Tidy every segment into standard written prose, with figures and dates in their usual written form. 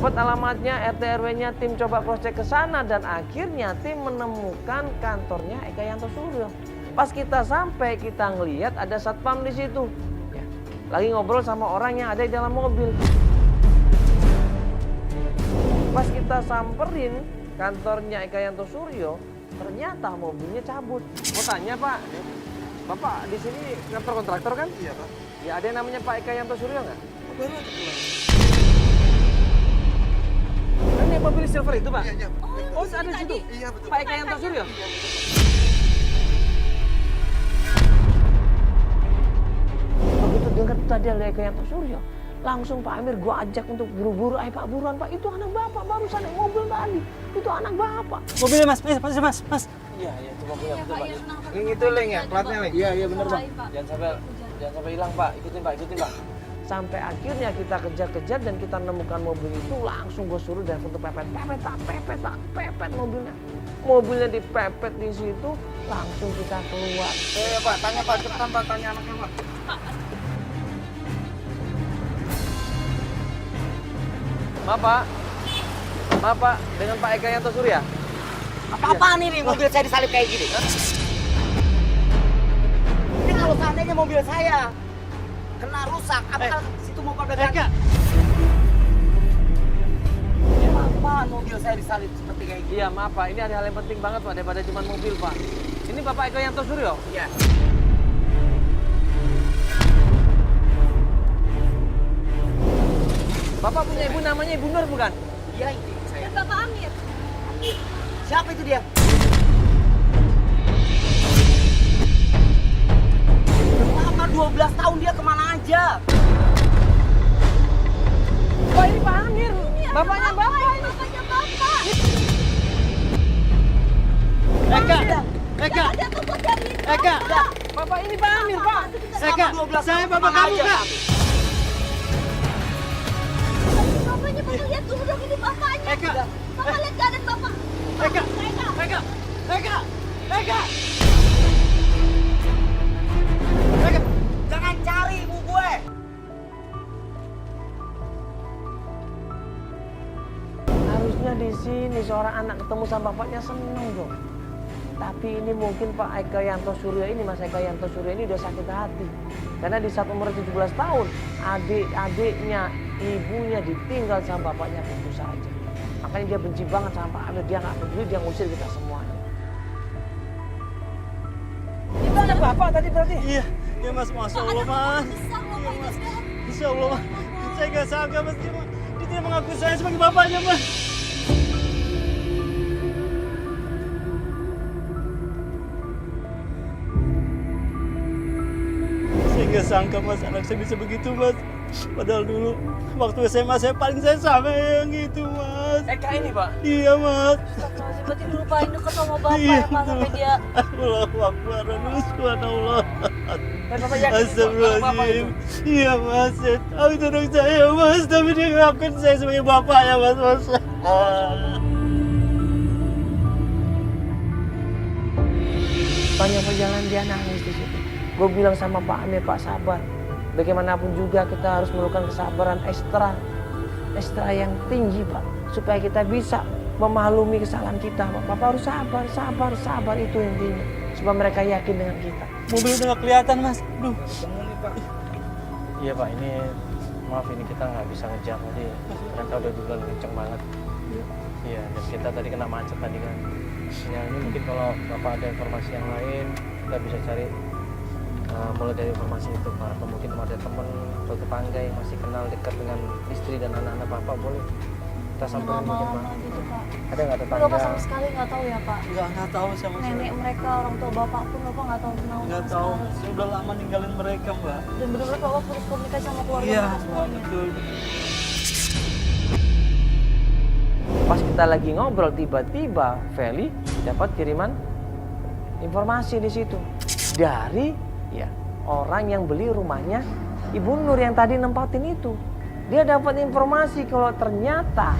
dapat alamatnya, RT RW-nya, tim coba cross check ke sana dan akhirnya tim menemukan kantornya Eka Yanto Suryo. Pas kita sampai, kita ngelihat ada satpam di situ. Ya, lagi ngobrol sama orang yang ada di dalam mobil. Pas kita samperin kantornya Eka Yanto Suryo, ternyata mobilnya cabut. Mau tanya Pak, Bapak di sini kantor kontraktor kan? Iya Pak. Ya ada yang namanya Pak Eka Yanto Suryo nggak? Baru aja pulang. Kan yang mobil silver itu Pak? Iya, iya. Oh ada di situ? Iya betul. Pak Eka Yanto Suryo? Begitu dengar tadi ada Eka Yanto Suryo, langsung Pak Amir gua ajak untuk buru-buru, ayo Pak buruan Pak, itu anak Bapak barusan naik mobil tadi, itu anak Bapak. Mobilnya mas, mas. Iya, coba punya betul Pak. Ini itu Leng ya, platnya Leng? Iya, benar Bang. Jangan sampai hilang Pak, ikutin Pak. Sampai akhirnya kita kejar-kejar dan kita nemukan mobil itu, langsung gue suruh driver untuk pepet mobilnya. Mobilnya dipepet di situ, langsung kita keluar. Iya Pak, tanya Pak, cepetan Pak, tanya anaknya Pak. Maaf Pak, dengan Pak Eka Yanto Surya? Apa-apaan ini mobil saya disalip kayak gini? Ini kalau seandainya mobil saya kena rusak, apakah situ mau pada ganti? Apa mobil saya disalip seperti kayak gini? Iya maaf Pak, ini ada hal yang penting banget Pak daripada cuma mobil Pak. Ini Bapak Eka Yanto Suryo? Iya. Bapak punya ibu namanya Ibu Nur bukan? Iya ini saya. Dan Bapak Amir. Siapa itu dia? Selama 12 tahun dia kemana aja? Wah ini Pak Amir, bapaknya Bapak ini. Bapaknya Bapak. Eka, Ada tuh dari Eka. Bapak ini Pak Amir Pak. Eka, saya bapak kamu Kak. Bapaknya Bapak lihat dulu dong ini bapaknya. Eka. Bapak lihat keadaan Bapak. Eka, jangan cari ibu gue. Harusnya di sini seorang anak ketemu sama bapaknya seneng dong. Tapi ini mungkin Pak Eka Yanto Suryo ini, Mas Eka Yanto Suryo ini udah sakit hati. Karena di saat umur 17 tahun, adik-adiknya, ibunya ditinggal sama bapaknya begitu saja. Makanya dia benci banget sama Pak Amir, dia nggak peduli, dia ngusir kita semuanya. Itu anak Bapak tadi berarti? Iya, ya mas, masya Allah mas. Besar Bapak itu sekarang. Insya Allah mas, saya nggak sangka mas, dia tidak mengaku saya sebagai bapaknya mas. Saya nggak sangka mas, anak saya bisa begitu mas. Padahal dulu waktu SMA saya paling sama yang gitu mas. Eka ini Pak? Iya mas. Berarti dulu Pak ini deket sama Bapak Iya, ya Pak sampai dia. Allahu Akbar, subhanallah. Dan Bapak yakin itu anak Bapak itu? Astagfirullahaladzim. Iya mas, saya tahu itu anak saya mas, tapi dia ngakuin saya sebagai bapaknya mas. Banyak perjalanan dia nangis di situ. Gue bilang sama Pak Amir, Pak sabar. Bagaimanapun juga kita harus memerlukan kesabaran ekstra yang tinggi Pak, supaya kita bisa memaklumi kesalahan kita Pak. Bapak harus sabar itu intinya, supaya mereka yakin dengan kita. Mobil udah gak kelihatan mas. Aduh. Iya Pak, ini maaf ini kita nggak bisa ngejar tadi. Ternyata udah duluan kenceng banget. Iya, dan kita tadi kena macet tadi kan. Ya ini mungkin kalau Bapak ada informasi yang lain, kita bisa cari mulai dari informasi itu Pak. Atau mungkin ada teman atau tetangga yang masih kenal dekat dengan istri dan anak-anak Bapak, boleh kita samperin mungkin Pak. Gitu Pak. Ada nggak Bapak tetangga? sama sekali nggak tahu ya Pak. Nggak tahu sama sekali. Nenek mereka, orang tua Bapak pun Bapak nggak tahu kenal. Nggak sama tahu. sekali. Saya udah lama ninggalin mereka mbak. Dan benar-benar Bapak putus komunikasi sama keluarga Iya, Bapak semuanya. betul. Pas kita lagi ngobrol, tiba-tiba Feli dapat kiriman informasi di situ dari orang yang beli rumahnya Ibu Nur yang tadi nempatin itu. Dia dapat informasi kalau ternyata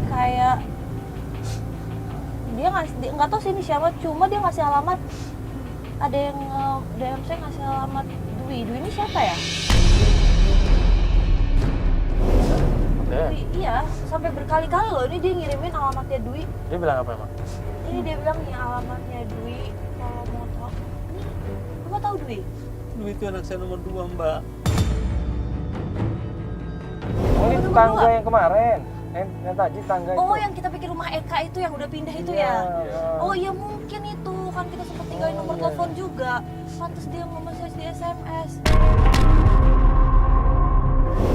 Kayak dia nggak tahu sih ini siapa, cuma dia ngasih alamat. Ada yang DM saya ngasih alamat Dwi ini siapa ya? Dwi, iya, sampai berkali-kali loh ini dia ngirimin alamatnya Dwi. Dia bilang apa emang? Ini dia bilang nih alamatnya Dwi kalau mau tahu. Nih, Bapak tahu Dwi? Dwi itu anak saya nomor 2, Mbak. Oh, ini Nomor tetangga dua. yang kemarin. Yang tadi tangga itu. Oh, yang kita pikir rumah Eka itu yang udah pindah itu Iya, ya? iya. Oh iya mungkin itu, kan kita sempat tinggalin nomor iya. telepon juga. Pantes dia nge-message di SMS.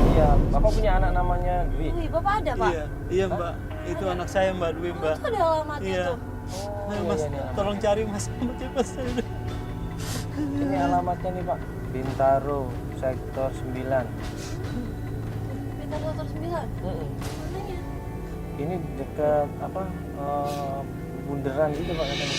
Iya, Bapak punya anak namanya Dwi. Dwi, Bapak ada Pak? Iya Mbak. Itu anak saya Mbak Dwi, Mbak. Itu ada alamatnya Iya. tuh. Oh, Ayo, Mas, iya, tolong cari Mas. Mas. Ini alamatnya nih Pak. Bintaro, sektor 9. Bintang Motor 9. Mananya? Ini dekat apa? Bundaran gitu Pak katanya.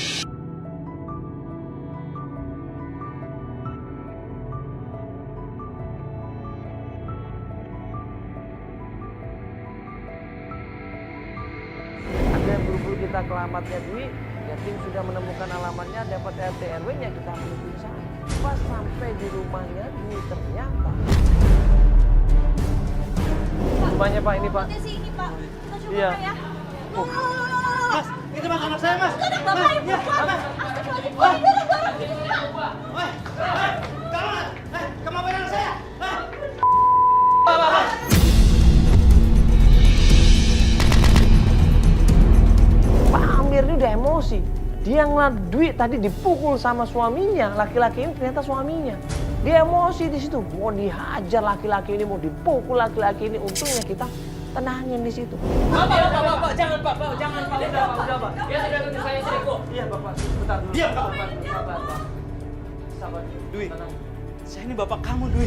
Ada buru-buru kita ke alamatnya Dwi, ya tim sudah menemukan alamatnya, dapat RT RW-nya, kita menuju ke sana. Pas sampai di rumahnya Dwi ternyata rumahnya Pak ini Pak. Alamatnya sih ini Pak. Kita coba Iya. Pak ya. Mas, itu Mas anak saya, Mas. Itu Bapak Ibu. Astagfirullahaladzim. Ini barang-barang. Kamu apa anak saya? Pak Amir ini udah emosi. Dia ngeliat Dwi tadi dipukul sama suaminya, laki-laki ini ternyata suaminya. Dia emosi di situ, mau dihajar laki-laki ini, mau dipukul laki-laki ini. Untungnya kita tenangin di situ. Bapak, jangan Pak, jangan Pak, udah Pak. Dia sudah tuduh saya selingkuh. Iya Bapak, sebentar dulu. Diam, Pak. Sabar Pak. Sabar. Dwi, Tenang. saya ini bapak kamu, Dwi.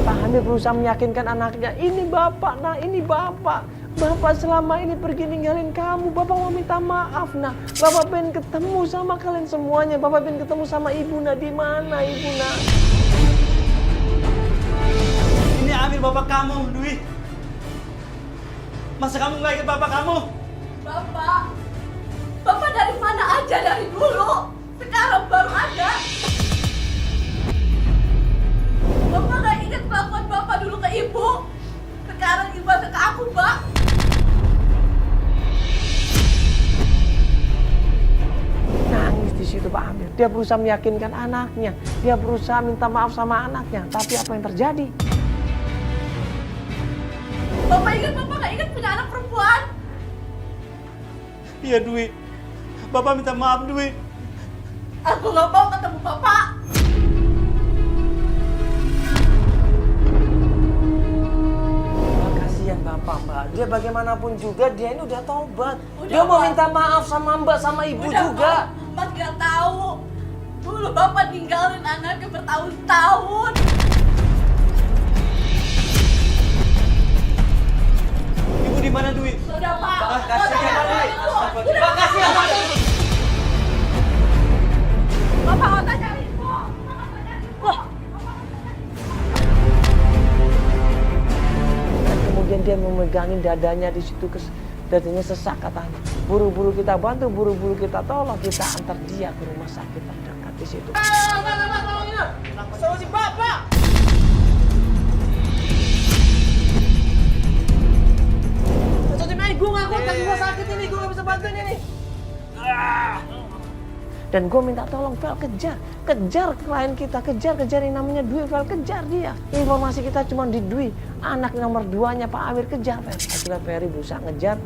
Pak Amir berusaha meyakinkan anaknya, ini Bapak, nah ini Bapak. Bapak selama ini pergi ninggalin kamu, Bapak mau minta maaf, nah. Bapak pengen ketemu sama kalian semuanya, Bapak pengen ketemu sama Ibu Nak, di mana Ibu Nak? Ini Amir bapak kamu, Dwi. Masa kamu nggak ingat bapak kamu? Bapak dari mana aja dari dulu? Sekarang baru ada. Bapak gak ingat kelakuan Bapak dulu ke Ibu. Sekarang Ibu ada ke aku, Mbak. Nangis di situ Pak Amir. Dia berusaha meyakinkan anaknya, dia berusaha minta maaf sama anaknya, tapi apa yang terjadi? Bapak gak ingat punya anak perempuan? Iya, Dwi. Bapak minta maaf, Dwi. Aku gak mau ketemu Bapak. Kasihan Bapak Mbak, dia bagaimanapun juga dia ini udah tobat. Udah, Dia mau Pak. minta maaf sama Mbak, sama Ibu Udah, juga. Pak. Mas gak tahu. Dulu Bapak ninggalin anaknya bertahun-tahun. Ibu di mana, Dwi? Sudah, Pak. Kasihan, Dwi. Sudah, Kasihan, Pak. Bapak gak usah cari Ibu. Wah, Dan kemudian dia memegangin dadanya di situ, dadanya sesak katanya. Buru-buru kita bantu, buru-buru kita tolong, kita antar dia ke rumah sakit terdekat di situ. Solusi Bapak. Gue ngaku kaki gue sakit ini, gue gak bisa bantuin ini. Dan gue minta tolong Vel, kejar klien kita, kejar yang namanya Dwi, Vel, kejar dia. Informasi kita cuma di Dwi, anak nomor 2-nya Pak Amir, kejar Vel. Akhirnya Ferry berusaha ngejar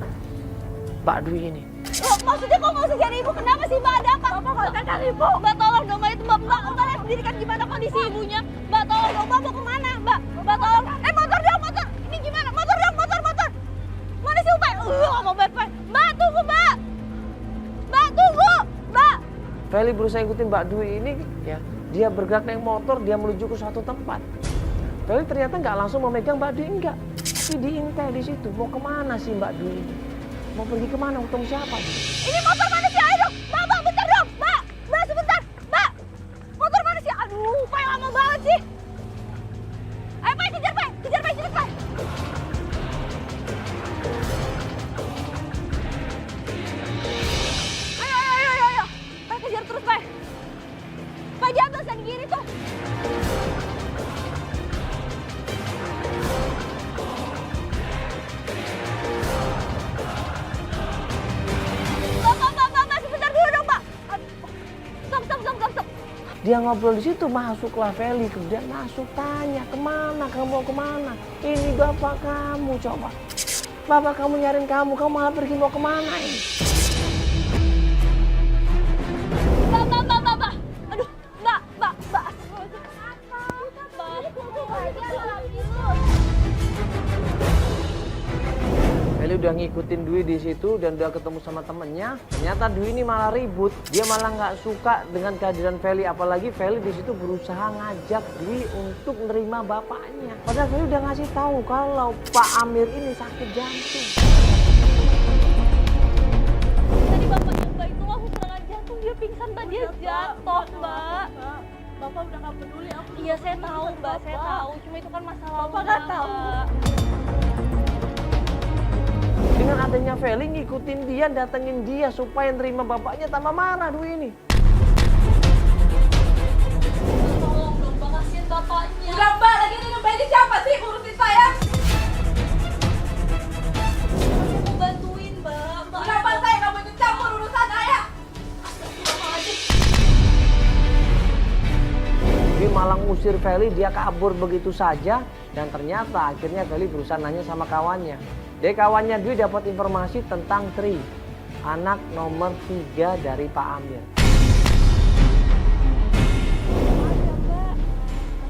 Pak Dwi ini. loh, maksudnya kok nggak usah cari Ibu? Kenapa sih Mbak? Ada apa? Bapak nggak usah cari Ibu. Mbak tolong dong, Mbak, itu Mbak lihat sendiri kan gimana kondisi ibunya. Mbak tolong dong, Mbak mau kemana? Mbak tolong. Motor dong, motor. Ini gimana? Motor dong, motor. Mana sih Upay? Nggak mau bayar. Mbak tunggu, Mbak. Mbak tunggu, Mbak. Feli berusaha ikutin Mbak Dwi ini, ya, dia bergerak naik motor, dia menuju ke suatu tempat. Feli ternyata nggak langsung memegang Mbak Dwi, enggak. Tapi diintai di situ, mau kemana sih Mbak Dwi ini? Mau pergi kemana, ketemu siapa? Ini motor mana sih? Ayo dong. Mbak, bentar dong. Mbak sebentar. Mbak. Motor mana sih? Aduh, Upay lama banget sih. Ayo, Pak, kejar, Pak. Kejar, Pak, sini, Pak. Ayo. Pak, kejar terus, Pak. Pak, di atas dan kiri tuh. Dia ngobrol di situ, masuklah Feli, kemudian masuk tanya, kemana, kamu mau kemana? Ini bapak kamu, coba. Bapak kamu nyariin kamu malah pergi mau kemana ini? Mbak. Aduh, Mbak. Feli udah ngikutin Dwi di situ dan udah ketemu sama temennya. Ternyata Dwi ini malah ribut. Dia malah nggak suka dengan kehadiran Feli. Apalagi Feli di situ berusaha ngajak Dwi untuk nerima bapaknya. Padahal Feli udah ngasih tahu kalau Pak Amir ini sakit jantung. Tadi bapaknya Mbak itu langsung serangan jantung, dia pingsan Mbak, dia jatuh Mbak. Bapak udah gak peduli aku. Iya saya tahu Mbak, saya tahu. Cuma itu kan masalah Bapak nggak tahu. Dengan adanya Feli ngikutin dia, datengin dia supaya nerima bapaknya, tambah marah Dwi ini. Tolong dong Mbak, kasihin bapaknya. Udah Mbak, lagi ini Mbak ini siapa sih ngurusin saya? Saya mau bantuin Mbak. Kenapa saya gak mau ikut campur urusan saya? Dwi malah ngusir Feli, dia kabur begitu saja. Dan ternyata akhirnya Feli berusaha nanya sama kawannya. Dari kawannya Dwi dapat informasi tentang Tri, anak nomor 3 dari Pak Amir. Mbak,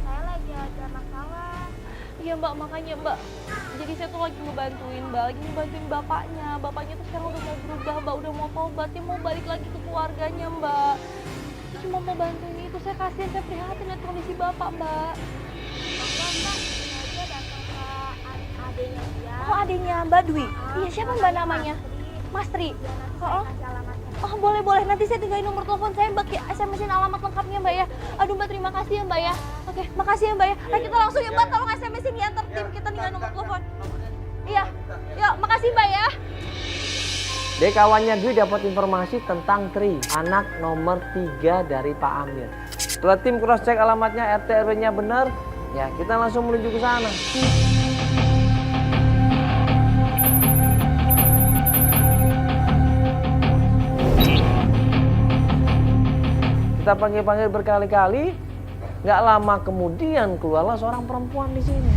saya lagi ada masalah. Iya Mbak, makanya Mbak. Jadi saya tuh lagi ngebantuin Mbak, lagi ngebantuin bapaknya. Bapaknya tuh sekarang udah mau berubah Mbak, udah mau tobat, dia mau balik lagi ke keluarganya Mbak. Saya cuma mau bantuin itu, saya kasihan, saya prihatin lihat kondisi bapak Mbak. Oh adiknya Mbak Dwi? Iya siapa Mbak namanya? Mas Tri? Oh boleh, nanti saya tinggalin nomor telepon saya Mbak, SMS-in alamat lengkapnya Mbak ya. Aduh Mbak, terima kasih ya Mbak ya. Oke, makasih ya Mbak ya. Nah kita langsung ya Mbak, tolong SMS-in ya antar tim kita tinggalin nomor telepon. Iya, yuk makasih Mbak ya. Dari kawannya Dwi dapat informasi tentang Tri, anak nomor 3 dari Pak Amir. Setelah tim cross check alamatnya, RT RW-nya benar, ya kita langsung menuju ke sana. Kita panggil-panggil berkali-kali, nggak lama kemudian keluarlah seorang perempuan di sini.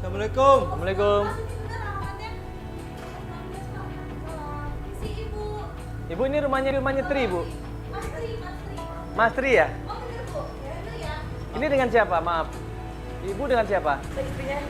Assalamualaikum. Assalamualaikum. Ibu ini rumahnya Tri, Bu. Mas Tri ya? Ini dengan siapa? Maaf. Ibu dengan siapa? Istrinya.